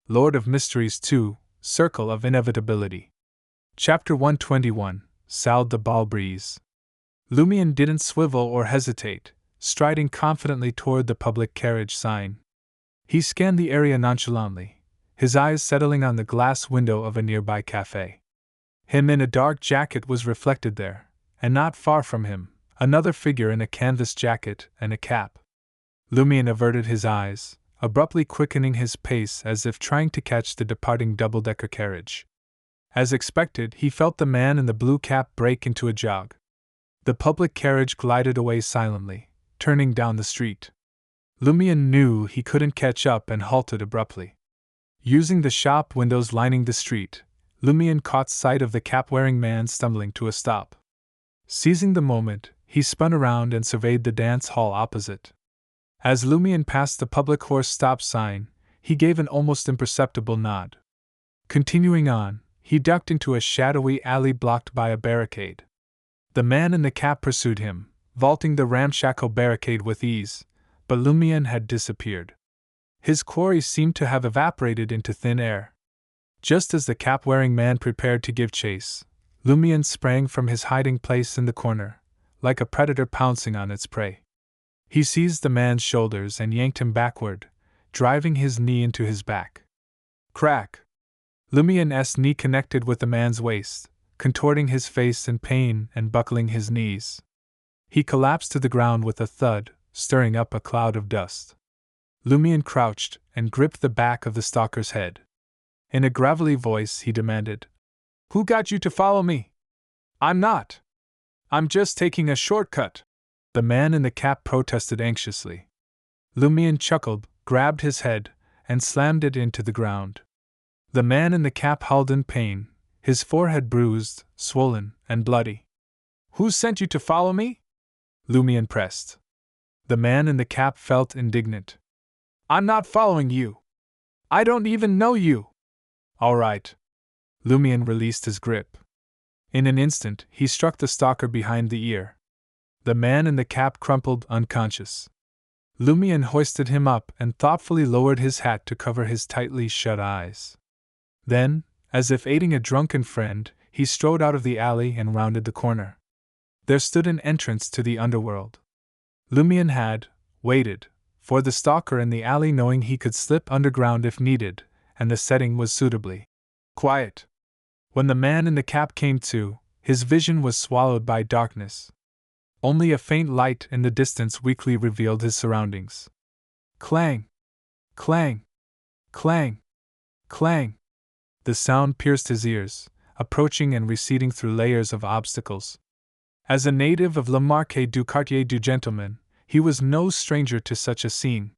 Lord of Mysteries 2, Circle of Inevitability. Chapter 121, Salle de Brise. Lumion didn't swivel or hesitate, striding confidently toward the public carriage sign. He scanned the area nonchalantly, his eyes settling on the glass window of a nearby cafe. Him in a dark jacket was reflected there, and not far from him, another figure in a canvas jacket and a cap. Lumion averted his eyes, abruptly quickening his pace as if trying to catch the departing double-decker carriage. As expected, he felt the man in the blue cap break into a jog. The public carriage glided away silently, turning down the street. Lumion knew he couldn't catch up and halted abruptly. Using the shop windows lining the street, Lumion caught sight of the cap-wearing man stumbling to a stop. Seizing the moment, he spun around and surveyed the dance hall opposite. As Lumion passed the public horse stop sign, he gave an almost imperceptible nod. Continuing on, he ducked into a shadowy alley blocked by a barricade. The man in the cap pursued him, vaulting the ramshackle barricade with ease, but Lumion had disappeared. His quarry seemed to have evaporated into thin air. Just as the cap-wearing man prepared to give chase, Lumion sprang from his hiding place in the corner, like a predator pouncing on its prey. He seized the man's shoulders and yanked him backward, driving his knee into his back. Crack! Lumion's knee connected with the man's waist, contorting his face in pain and buckling his knees. He collapsed to the ground with a thud, stirring up a cloud of dust. Lumion crouched and gripped the back of the stalker's head. In a gravelly voice he demanded, "Who got you to follow me?" "I'm not. I'm just taking a shortcut," the man in the cap protested anxiously. Lumion chuckled, grabbed his head, and slammed it into the ground. The man in the cap howled in pain, his forehead bruised, swollen, and bloody. "Who sent you to follow me?" Lumion pressed. The man in the cap felt indignant. "I'm not following you. I don't even know you." "All right." Lumion released his grip. In an instant, he struck the stalker behind the ear. The man in the cap crumpled unconscious. Lumion hoisted him up and thoughtfully lowered his hat to cover his tightly shut eyes. Then, as if aiding a drunken friend, he strode out of the alley and rounded the corner. There stood an entrance to the underworld. Lumion had waited for the stalker in the alley, knowing he could slip underground if needed, and the setting was suitably quiet. When the man in the cap came to, his vision was swallowed by darkness. Only a faint light in the distance weakly revealed his surroundings. Clang! Clang! Clang! Clang! The sound pierced his ears, approaching and receding through layers of obstacles. As a native of Le Marquis du Quartier du Gentleman, he was no stranger to such a scene.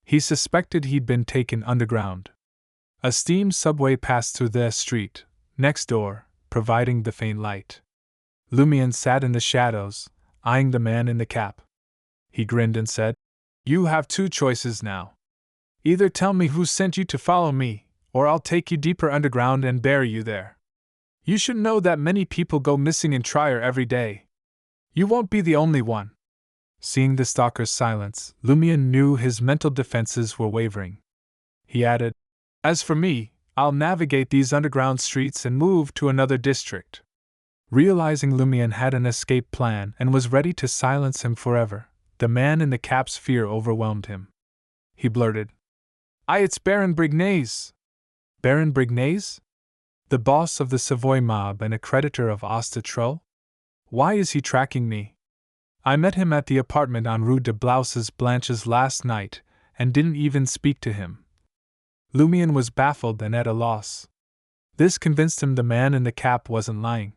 He suspected he'd been taken underground. A steam subway passed through the street, next door, providing the faint light. Lumion sat in the shadows, eyeing the man in the cap. He grinned and said, "You have two choices now. Either tell me who sent you to follow me, or I'll take you deeper underground and bury you there. You should know that many people go missing in Trier every day. You won't be the only one." Seeing the stalker's silence, Lumion knew his mental defenses were wavering. He added, "As for me, I'll navigate these underground streets and move to another district." Realizing Lumion had an escape plan and was ready to silence him forever, the man in the cap's fear overwhelmed him. He blurted, It's Baron Brignaise." "Baron Brignaise? The boss of the Savoy mob and a creditor of Ostatro? Why is he tracking me? I met him at the apartment on Rue de Blanches last night, and didn't even speak to him." Lumion was baffled and at a loss. This convinced him the man in the cap wasn't lying.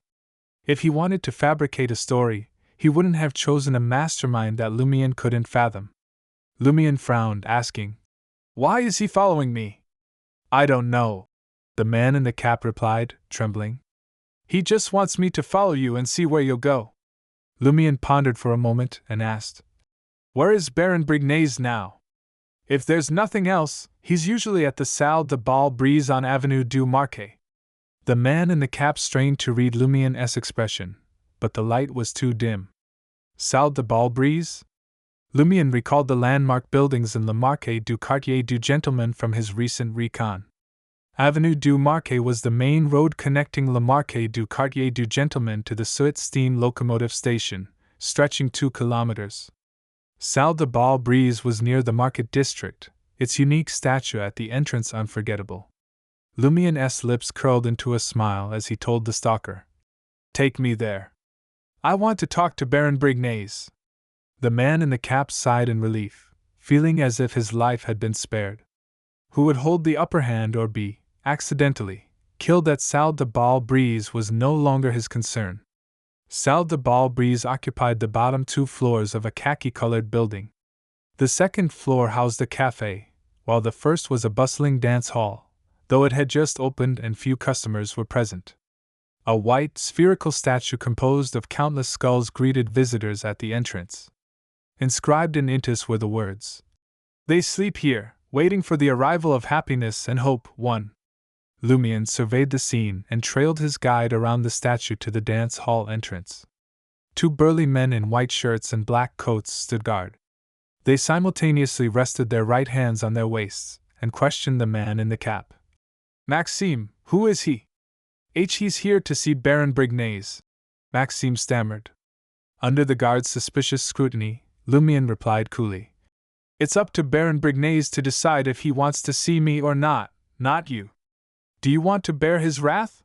If he wanted to fabricate a story, he wouldn't have chosen a mastermind that Lumion couldn't fathom. Lumion frowned, asking, "Why is he following me?" "I don't know," the man in the cap replied, trembling. "He just wants me to follow you and see where you'll go." Lumion pondered for a moment and asked, "Where is Baron Brignaise now?" "If there's nothing else, he's usually at the Salle de Brise on Avenue du Marquis." The man in the cap strained to read Lumion's expression, but the light was too dim. Salle de Brise? Lumion recalled the landmark buildings in Le Marquis du Quartier du Gentleman from his recent recon. Avenue du Marquet was the main road connecting Le Marquet du Quartier du Gentleman to the Suet steam locomotive station, stretching 2 kilometers. Salle de Brise was near the market district, its unique statue at the entrance unforgettable. Lumien's lips curled into a smile as he told the stalker, "Take me there. I want to talk to Baron Brignaise." The man in the cap sighed in relief, feeling as if his life had been spared. Who would hold the upper hand or be, accidentally, killed at Salle de Brise was no longer his concern. Salle de Brise occupied the bottom 2 floors of a khaki-colored building. The second floor housed a cafe, while the first was a bustling dance hall, though it had just opened and few customers were present. A white, spherical statue composed of countless skulls greeted visitors at the entrance. Inscribed in intus were the words, "They sleep here, waiting for the arrival of happiness and hope, one." Lumien surveyed the scene and trailed his guide around the statue to the dance hall entrance. 2 burly men in white shirts and black coats stood guard. They simultaneously rested their right hands on their waists and questioned the man in the cap. "Maxime, who is he?" "He's here to see Baron Brignaise," Maxime stammered. Under the guard's suspicious scrutiny, Lumien replied coolly, "It's up to Baron Brignaise to decide if he wants to see me or not you. Do you want to bear his wrath?"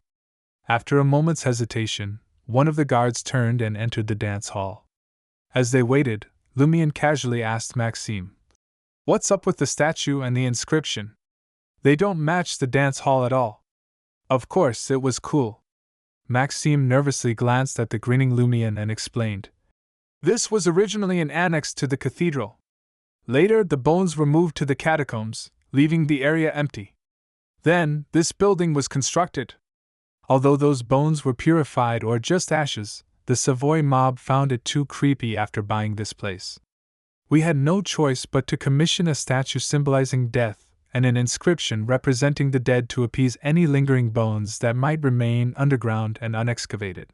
After a moment's hesitation, one of the guards turned and entered the dance hall. As they waited, Lumien casually asked Maxime, "What's up with the statue and the inscription? They don't match the dance hall at all." Of course, it was cool. Maxime nervously glanced at the grinning Lumien and explained, "This was originally an annex to the cathedral. Later, the bones were moved to the catacombs, leaving the area empty. Then, this building was constructed. Although those bones were purified or just ashes, the Savoy mob found it too creepy after buying this place. We had no choice but to commission a statue symbolizing death and an inscription representing the dead to appease any lingering bones that might remain underground and unexcavated.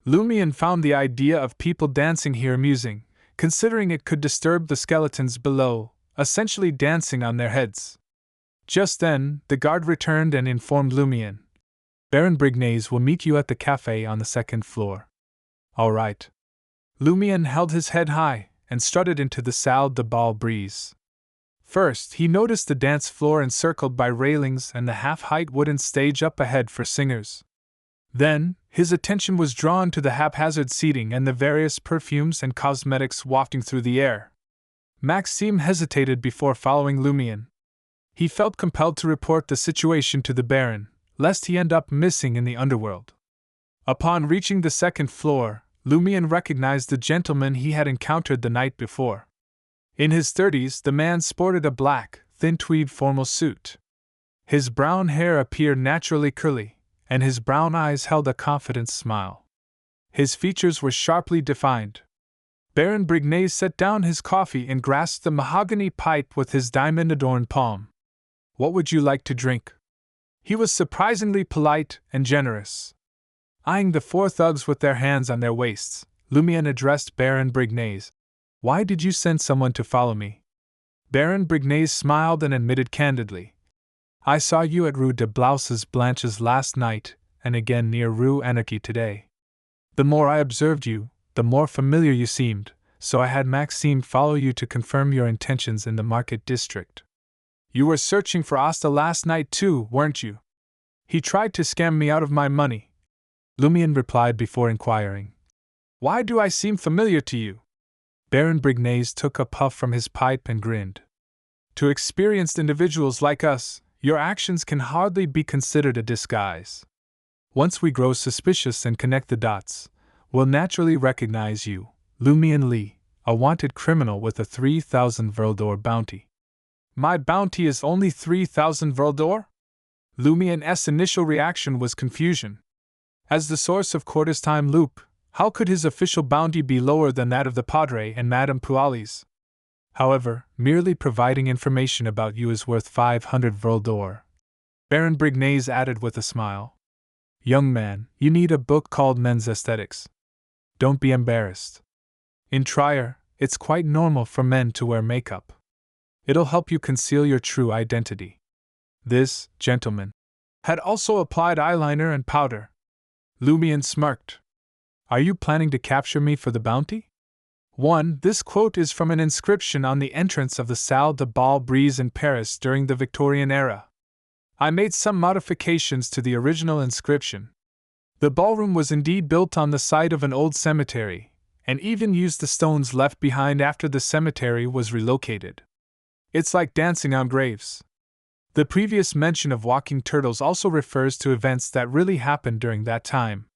Lumien found the idea of people dancing here amusing, considering it could disturb the skeletons below, essentially dancing on their heads. Just then, the guard returned and informed Lumien, "Baron Brignaise will meet you at the cafe on the 2nd floor." "All right." Lumien held his head high and strutted into the Salle de Brise. First, he noticed the dance floor encircled by railings and the half-height wooden stage up ahead for singers. Then, his attention was drawn to the haphazard seating and the various perfumes and cosmetics wafting through the air. Maxime hesitated before following Lumien. He felt compelled to report the situation to the Baron, lest he end up missing in the underworld. Upon reaching the 2nd floor, Lumien recognized the gentleman he had encountered the night before. In his 30s, the man sported a black, thin tweed formal suit. His brown hair appeared naturally curly, and his brown eyes held a confident smile. His features were sharply defined. Baron Brignaise set down his coffee and grasped the mahogany pipe with his diamond-adorned palm. "What would you like to drink?" He was surprisingly polite and generous. Eyeing the 4 thugs with their hands on their waists, Lumien addressed Baron Brignaise, "Why did you send someone to follow me?" Baron Brignaise smiled and admitted candidly, "I saw you at Rue de Blanches last night, and again near Rue Anarchy today. The more I observed you, the more familiar you seemed, so I had Maxime follow you to confirm your intentions in the market district. You were searching for Asta last night too, weren't you?" "He tried to scam me out of my money," Lumien replied before inquiring, "Why do I seem familiar to you?" Baron Brignaise took a puff from his pipe and grinned. "To experienced individuals like us, your actions can hardly be considered a disguise. Once we grow suspicious and connect the dots, we'll naturally recognize you, Lumien Lee, a wanted criminal with a 3,000 Vril bounty." "My bounty is only 3,000 Vril?" Lumien's initial reaction was confusion. As the source of Quarter's time loop, how could his official bounty be lower than that of the Padre and Madame Pualis? However, merely providing information about you is worth 500 Vril. Baron Brignaise added with a smile. "Young man, you need a book called Men's Aesthetics. Don't be embarrassed. In Trier, it's quite normal for men to wear makeup. It'll help you conceal your true identity. This, gentlemen, had also applied eyeliner and powder. Lumion smirked. Are you planning to capture me for the bounty? 1. This quote is from an inscription on the entrance of the Salle de Brise in Paris during the Victorian era. I made some modifications to the original inscription. The ballroom was indeed built on the site of an old cemetery, and even used the stones left behind after the cemetery was relocated. It's like dancing on graves. The previous mention of walking turtles also refers to events that really happened during that time.